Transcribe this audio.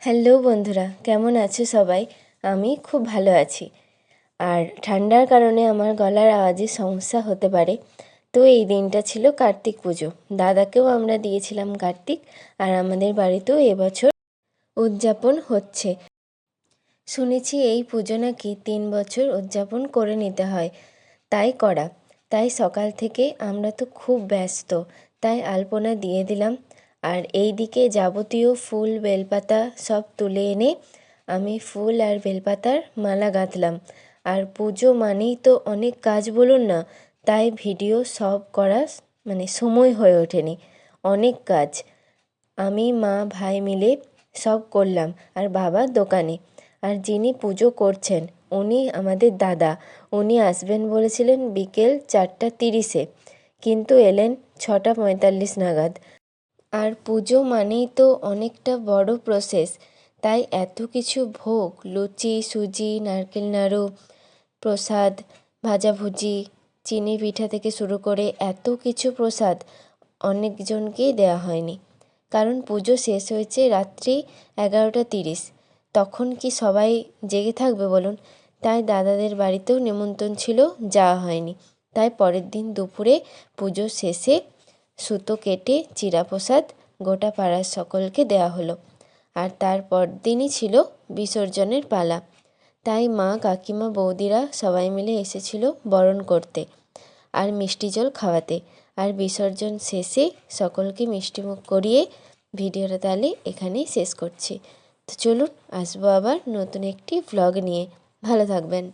Hello বন্ধুরা, কেমন আছো সবাই? আমি খুব ভালো আছি। আর ঠান্ডার কারণে আমার গলার আওয়াজে সমস্যা হতে পারে। তো এই দিনটা ছিল কার্তিক পুজো। দাদাকেও আমরা দিয়েছিলাম কার্তিক, আর আমাদের বাড়িতেও এবছর উদযাপন হচ্ছে। শুনেছি এই পুজো নাকি 3 বছর উদযাপন করে নিতে হয়, তাই সকাল থেকে আমরা তো খুব ব্যস্ত, তাই আলপনা দিয়ে দিলাম। আর এই দিকে যাবতীয় ফুল বেলপাতা সব তুলে এনে আমি ফুল আর বেলপাতার মালা গাঁথলাম। আর পুজো মানেই তো অনেক কাজ, বলুন না, তাই ভিডিও সব করা সময় হয়ে ওঠেনি, অনেক কাজ। আমি মা ভাই মিলে সব করলাম, আর বাবা দোকানে। আর যিনি পুজো করছেন উনি আমাদের দাদা। উনি আসবেন বলেছিলেন বিকেল 4:30-এ, কিন্তু এলেন 6:45 নাগাদ। আর পুজো মানেই তো অনেকটা বড় প্রসেস, তাই এত কিছু ভোগ, লুচি, সুজি, নারকেল নাড়ু, প্রসাদ, ভাজাভুজি, চিনি পিঠা থেকে শুরু করে এত কিছু প্রসাদ অনেকজনকেই দেওয়া হয়নি, কারণ পুজো শেষ হয়েছে রাত্রি 11:30। তখন কি সবাই জেগে থাকবে বলুন? তাই দাদাদের বাড়িতেও নিমন্ত্রণ ছিল, যাওয়া হয়নি। তাই পরের দিন দুপুরে পুজো শেষে সুতো কেটে চিড়া প্রসাদ গোটা পাড়ার সকলকে দেওয়া হলো। আর তারপর দিনই ছিল বিসর্জনের পালা। তাই মা, কাকিমা, বৌদিরা সবাই মিলে এসেছিল বরণ করতে আর মিষ্টি জল খাওয়াতে। আর বিসর্জন শেষে সকলকে মিষ্টিমুখ করিয়ে ভিডিওটা তাহলে এখানেই শেষ করছি। তো চলুন, আসবো আবার নতুন একটি ভ্লগ নিয়ে। ভালো থাকবেন।